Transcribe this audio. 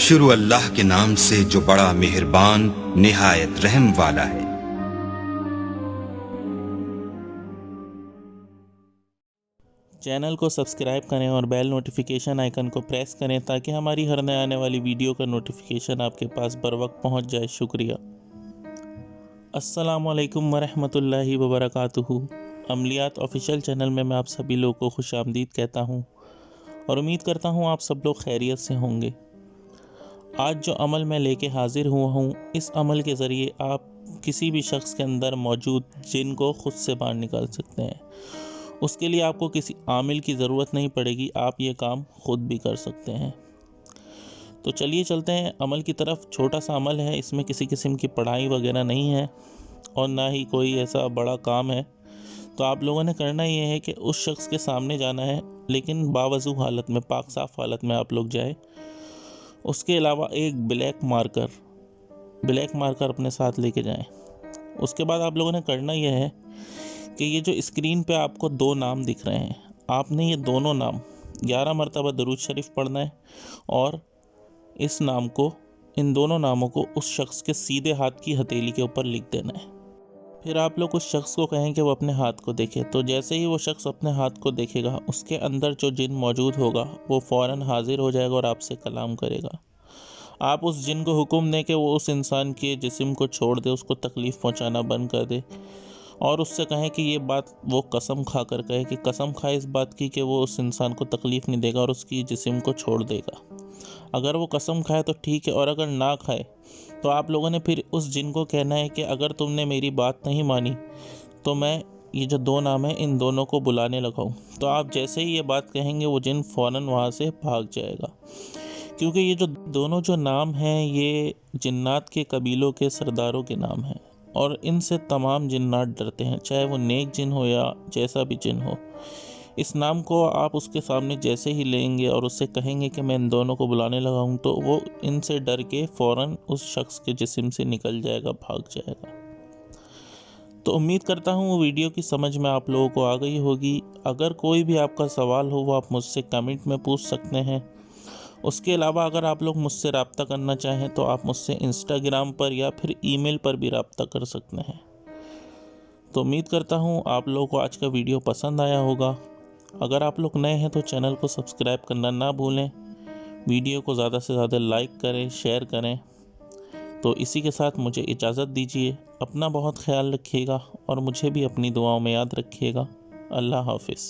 शुरू अल्लाह के नाम से जो बड़ा मेहरबान निहायत रहम वाला है। चैनल को सब्सक्राइब करें और बेल नोटिफिकेशन आइकन को प्रेस करें ताकि हमारी हर नए आने वाली वीडियो का नोटिफिकेशन आपके पास बर वक्त पहुँच जाए। शुक्रिया। अस्सलामु अलैकुम वरहमतुल्लाहि वबरकातुहू। अमलियात ऑफिशियल चैनल में मैं आप सभी लोगों को खुश आमदीद कहता हूँ और उम्मीद करता हूँ आप सब लोग खैरियत से होंगे। आज जो अमल मैं लेके हाजिर हुआ हूँ, इस अमल के ज़रिए आप किसी भी शख्स के अंदर मौजूद जिन को ख़ुद से बाहर निकाल सकते हैं। उसके लिए आपको किसी आमिल की ज़रूरत नहीं पड़ेगी, आप ये काम ख़ुद भी कर सकते हैं। तो चलिए चलते हैं अमल की तरफ। छोटा सा अमल है, इसमें किसी किस्म की पढ़ाई वगैरह नहीं है और ना ही कोई ऐसा बड़ा काम है। तो आप लोगों ने करना ये है कि उस शख्स के सामने जाना है, लेकिन बावज़ू हालत में, पाक साफ़ हालत में आप लोग जाए। उसके अलावा एक ब्लैक मार्कर अपने साथ लेके जाएं। उसके बाद आप लोगों ने करना यह है कि ये जो स्क्रीन पे आपको दो नाम दिख रहे हैं, आपने ये दोनों नाम 11 मरतबा दरूद शरीफ पढ़ना है और इन दोनों नामों को उस शख्स के सीधे हाथ की हथेली के ऊपर लिख देना है। फिर आप लोग उस शख्स को कहें कि वो अपने हाथ को देखे। तो जैसे ही वो शख्स अपने हाथ को देखेगा, उसके अंदर जो जिन मौजूद होगा वो फ़ौरन हाजिर हो जाएगा और आपसे कलाम करेगा। आप उस जिन को हुक्म दें कि वो उस इंसान के जिस्म को छोड़ दे, उसको तकलीफ़ पहुंचाना बंद कर दे और उससे कहें कि ये बात वो कसम खा कर कहे कि कसम खाए इस बात की कि वो उस इंसान को तकलीफ़ नहीं देगा और उसकी जिस्म को छोड़ देगा। अगर वो कसम खाए तो ठीक है, और अगर ना खाए तो आप लोगों ने फिर उस जिन को कहना है कि अगर तुमने मेरी बात नहीं मानी तो मैं ये जो दो नाम है इन दोनों को बुलाने लगाऊं। तो आप जैसे ही ये बात कहेंगे वो जिन फ़ौरन वहाँ से भाग जाएगा, क्योंकि ये जो दोनों जो नाम हैं ये जिन्नात के कबीलों के सरदारों के नाम हैं और इनसे तमाम जिन्नात डरते हैं, चाहे वो नेक जिन हो या जैसा भी जिन हो। इस नाम को आप उसके सामने जैसे ही लेंगे और उससे कहेंगे कि मैं इन दोनों को बुलाने लगा हूँ, तो वो इनसे डर के फ़ौरन उस शख्स के जिस्म से निकल जाएगा, भाग जाएगा। तो उम्मीद करता हूँ वो वीडियो की समझ में आप लोगों को आ गई होगी। अगर कोई भी आपका सवाल हो वो आप मुझसे कमेंट में पूछ सकते हैं। उसके अलावा अगर आप लोग मुझसे रब्ता करना चाहें तो आप मुझसे इंस्टाग्राम पर या फिर ईमेल पर भी रब्ता कर सकते हैं। तो उम्मीद करता हूँ आप लोगों को आज का वीडियो पसंद आया होगा। अगर आप लोग नए हैं तो चैनल को सब्सक्राइब करना ना भूलें। वीडियो को ज़्यादा से ज़्यादा लाइक करें, शेयर करें। तो इसी के साथ मुझे इजाज़त दीजिए। अपना बहुत ख्याल रखिएगा और मुझे भी अपनी दुआओं में याद रखिएगा। अल्लाह हाफ़िज़।